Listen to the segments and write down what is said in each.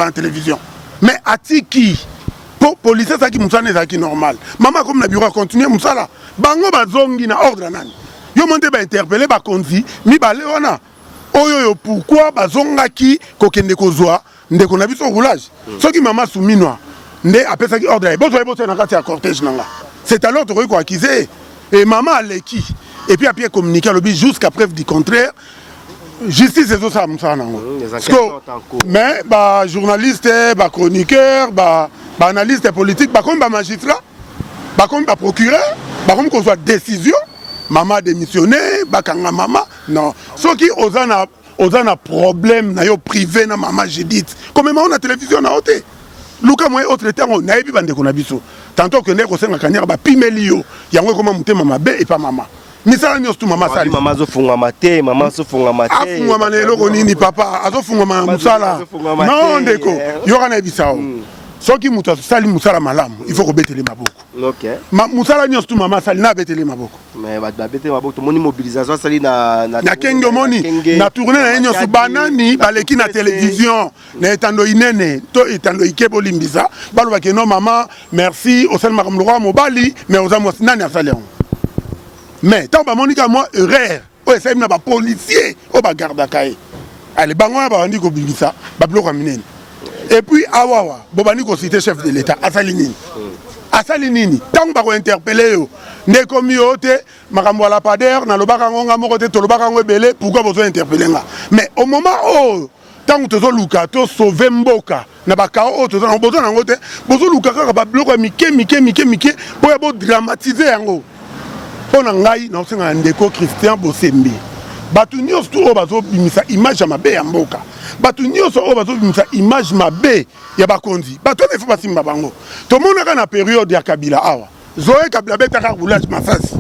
la télévision. Mais Atiki, pour policier, ça qui moussane, ça qui normal. Maman, comme la bureau continue, moussala. Bango bazongi na ordre nan. Yo monte ba interpeller ba konzi, mi ba leona. Oyo pourquoi bazonga ki kokende kozwa ndeko na biso roulage. Soki maman souminwa, nde apesa ki ordre. Bozo na kati ya cortège nanga. C'est alors que ko akizé et maman aleki. Et puis après communiquer lobby jusqu'à preuve du contraire. Justice c'est ça moussana nango. Mais ba journaliste, ba chroniqueur, ba analyste politique, ba comme ba magistrat, ba comme ba procureur, ba comme qu'on soit décision, maman démissionné, ba kanga maman. Non, ceux qui osana problème na yo privé na maman j'ai dit. Comme maman na télévision na hôtel. Luka moi autre temps na yebi bande ko na biso. Tantôt que ndeko senga kanyaka ba pimelio, yango comme mutema mabe et pas maman. Misala nyos tu mama sali. Maman zo funga mate, maman zo funga mate. Afunga manelo ko nini papa, azo funga musala. Non ndeko, yoka na bisao. Soki muta sali musala malamu, il faut ko betele maboko. OK. Musala nyos tu mama sali na betele maboko. Mais ba betele maboko, to moni mobilisation sali na kengo moni, na tourner na nyos banani baleki na télévision, na etando inene, to etando ikebo limbisa, baloba ke non maman, merci, au sel makamlora mobali, mais aux amos nani asali. Mais tant que Monica moi erreur, c'est un policier, au garde à cahier. Allez, bango ba ndi ko bibisa, ba bloc aminen. Et puis awawa, bobani ko cité chef de l'état, Asalinini. Asalinini, tant ba ko interpeller yo, ne komi ote, makambo la pader na lobaka ngonga moko te to lobaka ngo belé, pourquoi besoin interpeller nga. Mais au moment où tant que tozo luka to sauver mboka, na ba ka o tozo na besoin ngo te, bozo luka ka ba bloc mike pour ya bo dramatiser yango. On a ngai na osenga ndeko Christian Bosembi. Batu nyos tu obazo bimisa image ya mabe ya mboka. Batu nyos obazo bimisa image mabe ya bakonzi. Batu ne faut pas simba bango. To mona ka na période ya Kabila awa. Zoé Kabila beta ka roulage masasi.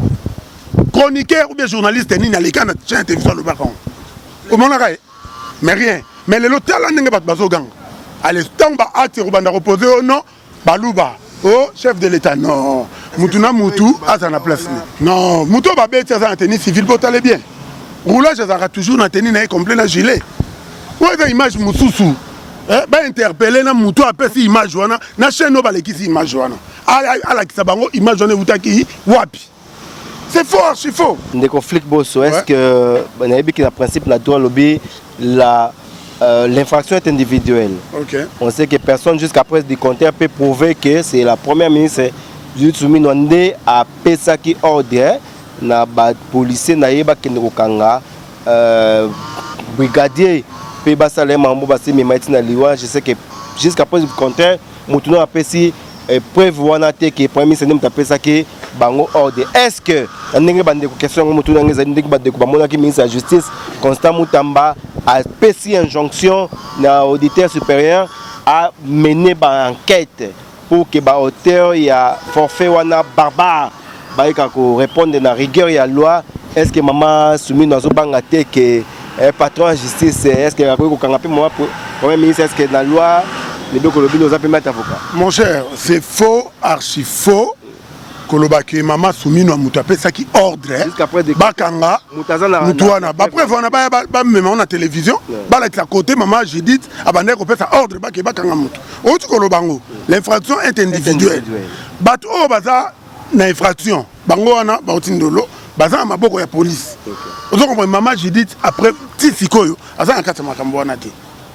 Chroniqueur ou bien journaliste ni na leka na chaîne télévision le bakon. O mona ka mais rien. Mais le lotel la ndenge batu bazo gang. Allez tamba acte robanda reposer au non baluba. Oh, chef de l'État, non. Moutuna Moutou, à sa place. Non, Moutou va bien être en tenue civile pour aller bien. Roulage, ça sera toujours en tenue complet, la gilet. Où est l'image Moussoussou? Bah, interpeller, na Moutou a fait si image, na chaîne, no balé qui si image, à la Kisabango, image, on est Outaki, wapi. C'est faux, archi faux. Des conflits, boss, est-ce que, le principe, la droit lobby, l'infraction est individuelle. Okay. On sait que personne jusqu'à présent du compteur peut prouver que c'est la première ministre Judith Suminwande a pesa qui ordre na ba policier na yeba kendokanga brigadier pe ba salé mambo ba semi maiti na liwa. Je sais que jusqu'à présent du compteur mutuno a pesi preuve wana te que premier ministre nem ta pesa qui bango ordre. Est-ce que ndenge bande ko question mutuno ngeza ndenge bande ko bamona ki ministre de la justice Constant Mutamba a pesi injonction na auditeur supérieur à mener une enquête pour que ba auteur ya forfait wana barbare ba ko répondre na rigueur ya loi. Est-ce que maman soumis dans banga te que patron de justice est-ce que ko kanga pe moi premier ministre est-ce que la loi les deux colobi nous a pu mettre avocat. Mon cher, c'est faux, archi faux. Kolobaki maman soumis no mutape ça qui ordre bakanga mutwana ba preuve on a ba même on a télévision ba la côté maman j'ai dit abandé ko pesa ordre bakanga mutu otu kolobango l'infraction est individuelle bato o baza na infraction bango wana ba otindolo baza na maboko ya police ozo comprendre maman j'ai dit après tisikoyo aza na kata makambo wana te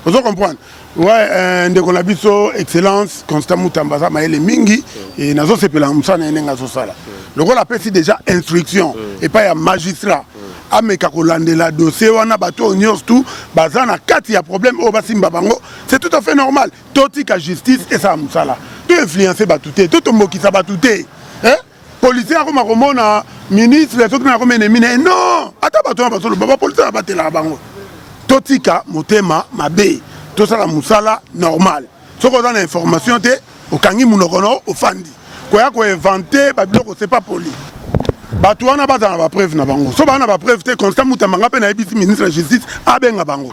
ozo comprendre. Ouais, ndeko na biso excellence Constant Mutamba za maele mingi et nazo sepela musana nenga zo sala. Loko la pesi déjà instruction et pas ya magistrat. Ameka ko landela dossier wana bato nyos tout bazana kati ya problème o basimba bango, c'est tout à fait normal. Toti ka justice et ça musala. Tu influencer batouté, tout moki sa batouté. Hein? Policier ko makomona ministre les autres na ko menemine non, ata bato na baso le baba policier na batela bango. Toti ka motema mabe. Tout ça la musala normal. Ce qu'on a l'information c'est au kangi munokono au fandi. Quoi ko inventé ba biloko c'est pas poli. Ba to wana ba za ba preuve na bango. So ba na ba preuve te Constant Mutamba pe na ebisi ministre de la justice abenga bango.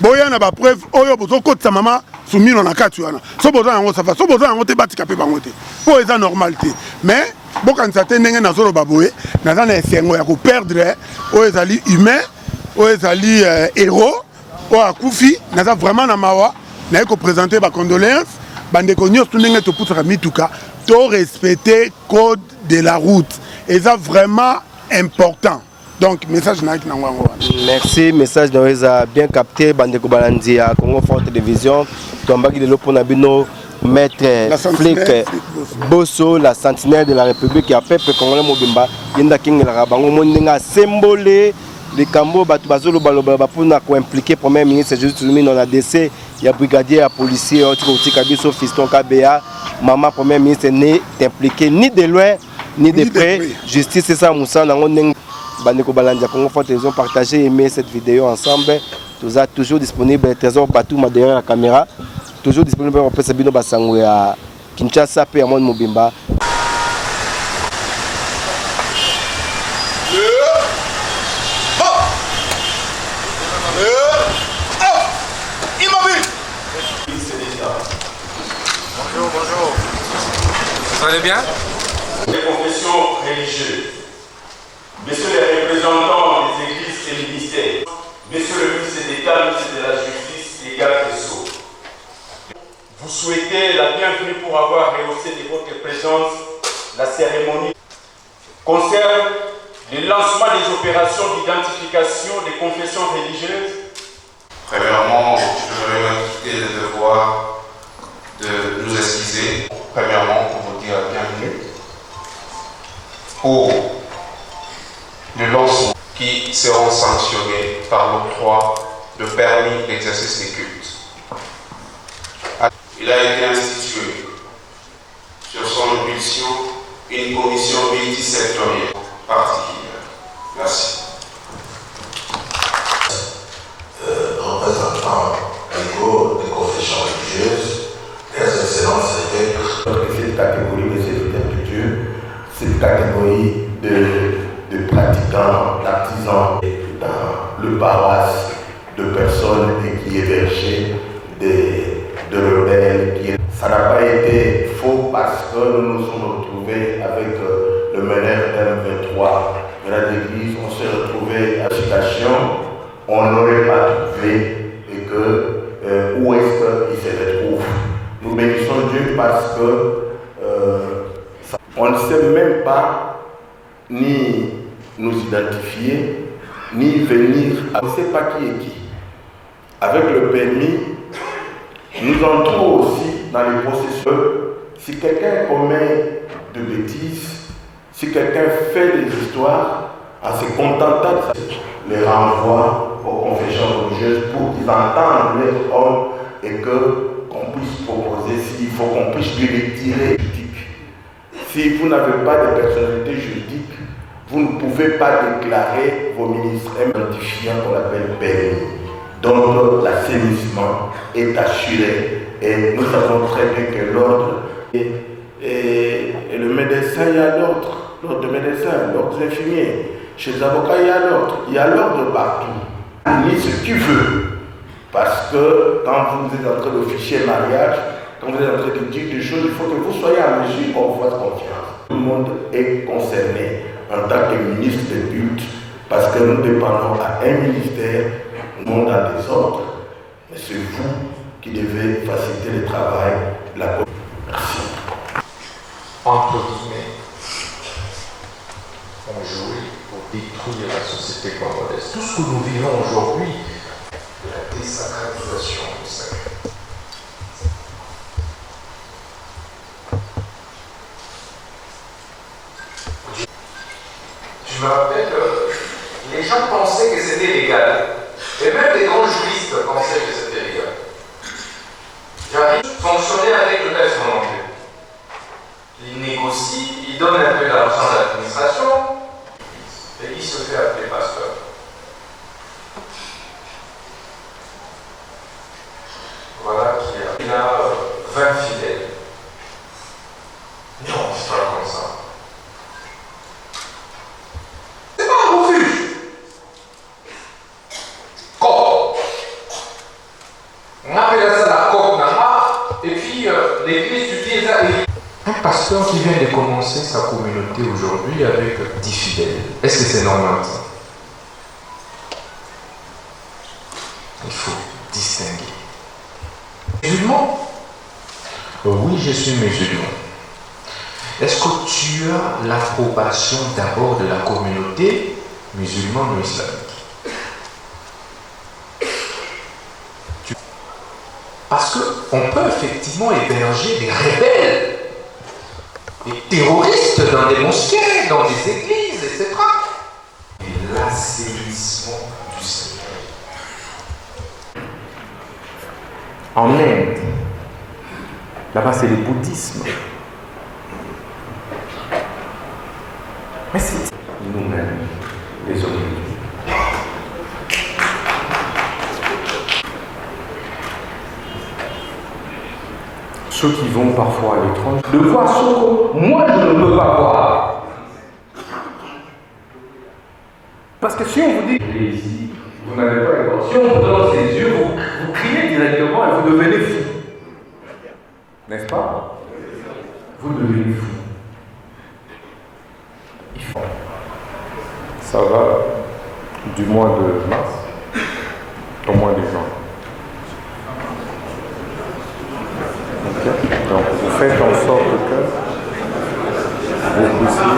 Boya na ba preuve oyo bozo kotsa mama sumino na kati wana. So bozo yango ça va. So bozo yango te batika pe bango te. Po eza normalité. Mais bokan sa te ndenge na zolo baboye na za na esengo ya ko perdre o ezali humain o ezali héros. Oh, Koufi, nous avons vraiment na mawa, naye koprésente bacondoléance bandeko nyonso to ndenge topusaka mituka to respecter code de la route eza vraiment important. Donc message na ki nango. Merci, message na eza bien capté bandeko balandi ya Congo Fort Télévision tombaki lelo pona bino maître Flic Bosso, la sentinelle de la République ya peuple congolais mobimba yenda kingela bango mondinga symbole les cambo batu bazolo baloba pona ko impliquer premier ministre Juste Lumi dans la décès ya brigadier ya policier Otiko Kabiso fiston KBA maman premier ministre n'est impliqué ni de loin ni de près. Justice c'est ça Moussa nango ndeng bandeko balandi ya Congo Fort Télévision partagez aimer cette vidéo ensemble. Tous toujours disponible Trésor Batouma derrière la caméra. Toujours disponible pour passer bino basango ya Kinshasa pe ya monde mobimba. Bonjour. Vous allez bien? Les confessions religieuses, messieurs les représentants des églises et ministères, messieurs le ministre d'État, ministre de la Justice et garde des Sceaux, vous souhaitez la bienvenue pour avoir rehaussé de votre présence la cérémonie concerne le lancement des opérations d'identification des confessions religieuses. Premièrement, je voudrais quitter le devoir de nous excuser. Premièrement, pour vous dire bienvenue pour le lancement qui seront sanctionnés par l'octroi de permis d'exercice des cultes. Il a été institué sur son impulsion une commission multisectorielle particulière. Merci. Représentant légaux des confessions religieuses, les excellences évêques, cette catégorie de serviteurs, cette catégorie de pratiquants, d'artisans dans le paroisse, de personnes qui hébergeaient de rebelles. Ça n'a pas été faux parce que nous nous sommes retrouvés avec le meneur M23 de l'église. On s'est retrouvés à la situation, on n'aurait pas trouvé et que où est-ce qu'il se retrouve. Nous bénissons Dieu parce que on ne sait même pas ni nous identifier, ni venir. On ne sait pas qui est qui. Avec le permis, nous entrons aussi dans les processus. Si quelqu'un commet de bêtises, si quelqu'un fait des histoires, en se contentant de ça, les renvoie aux confessions religieuses pour qu'ils entendent les hommes et qu'on puisse proposer s'il faut qu'on puisse lui retirer juridique. Si vous n'avez pas de personnalité juridique, vous ne pouvez pas déclarer vos ministres identifiants qu'on appelle permis. Donc l'assainissement est assuré et nous savons très bien que l'ordre et le médecin, il y a l'ordre de médecin, l'ordre infirmier. Chez les avocats, il y a l'ordre partout. Ni ce tu veux. Parce que quand vous êtes en train d'officier mariage, quand vous êtes en train de dire des choses, il faut que vous soyez en mesure qu'on vous fasse confiance. Tout le monde est concerné en tant que ministre de culte parce que nous dépendons à un ministère, non dans des ordres. Mais c'est vous qui devez faciliter le travail de la communauté. Merci. Entre guillemets, on jouait pour détruire la société congolaise. Tout ce que nous vivons aujourd'hui, de la désacralisation du sacré. Je me rappelle que les gens pensaient que c'était légal. Et même les grands juristes pensaient que c'était légal. J'arrive à fonctionner avec le texte en anglais. Il négocie, il donne un peu d'argent à l'administration et il se fait appeler pasteur. Voilà il a 20 fidèles. Non, c'est pas comme ça. C'est pas un refuge. Côte. On appelle ça la côte Nama et puis l'église utilise ça. Un pasteur qui vient de commencer sa communauté aujourd'hui avec 10 fidèles, est-ce que c'est normal ça? Il faut distinguer. Musulman? Oui, je suis musulman. Est-ce que tu as l'approbation d'abord de la communauté musulmane ou islamique? Parce qu'on peut effectivement héberger des rebelles, des terroristes dans des mosquées, dans des églises, etc. Et l'assainissement du Seigneur. En Inde, là-bas c'est le bouddhisme. Mais c'est nous-mêmes, les hommes. Ceux qui vont parfois à l'étranger, de voir ce que moi je ne peux pas voir. Parce que si on vous dit, ici, vous n'avez pas les voir. Si on vous donne ses yeux, vous criez directement et vous devenez fou. N'est-ce pas? Vous devenez fou. Ça va du mois de mars au mois de juin. Okay. Donc vous faites en sorte que vous puissiez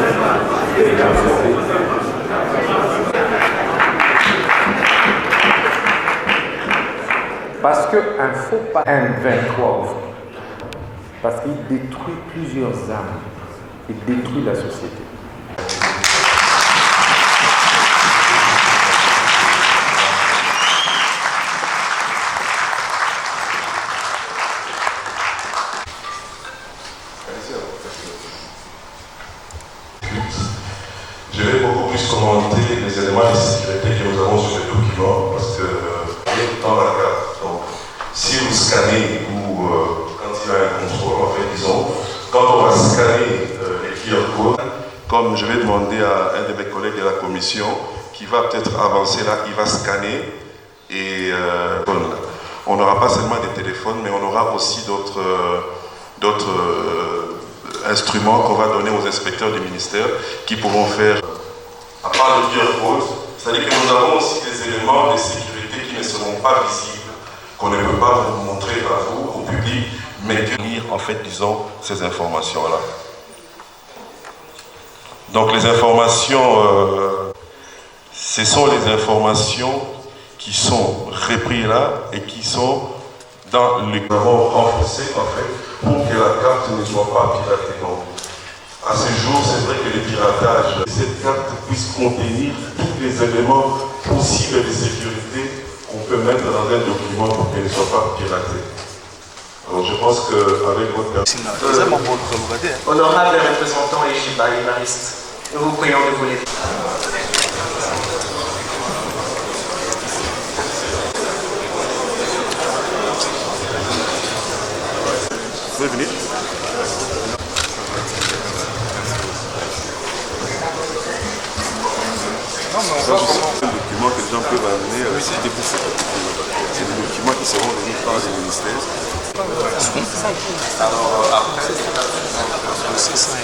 parce qu'un faux pas un 23 parce qu'il détruit plusieurs âmes, il détruit la société. Je vais beaucoup plus commenter les éléments de sécurité que nous avons sur le document parce que dans la carte. Donc, si vous scannez ou quand il y a un contrôle, en fait, disons, quand on va scanner les QR codes, comme je vais demander à un de mes collègues de la commission qui va peut-être avancer là, il va scanner et on n'aura pas seulement des téléphones, mais on aura aussi d'autres instruments qu'on va donner aux inspecteurs du ministère qui pourront faire, à part le QR code, c'est-à-dire que nous avons aussi des éléments de sécurité qui ne seront pas visibles, qu'on ne peut pas vous montrer à vous, au public, mais que lire en fait, disons, ces informations-là. Donc les informations, ce sont les informations qui sont reprises là et qui sont dans le... Nous avons renforcé en fait pour que la carte ne soit pas piratée. Donc, à ce jour, c'est vrai que le piratage, cette carte puisse contenir tous les éléments possibles de sécurité qu'on peut mettre dans un document pour qu'elle ne soit pas piratée. Alors je pense qu'avec votre carte... Honorable représentant Ejiba Évariste, nous vous prions de vous lever. Vous pouvez venir. Ça, c'est un document que les gens peuvent amener à c'est des documents qui seront donnés par les ministères. Alors, après, c'est ça.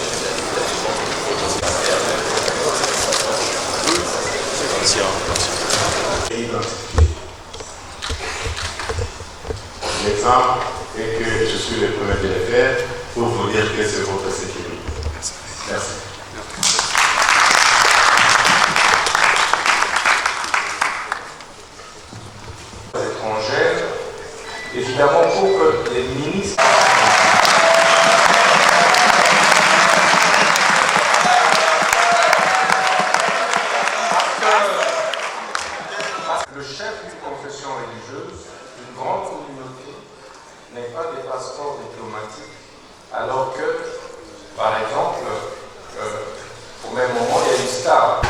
L'exemple est que je suis le premier de le faire pour vous dire que c'est votre sécurité. Merci. Étrangères, évidemment pour que les ministres le chef d'une confession religieuse, d'une grande communauté, n'est pas des passeports diplomatiques, alors que, par exemple, au même moment, il y a une star.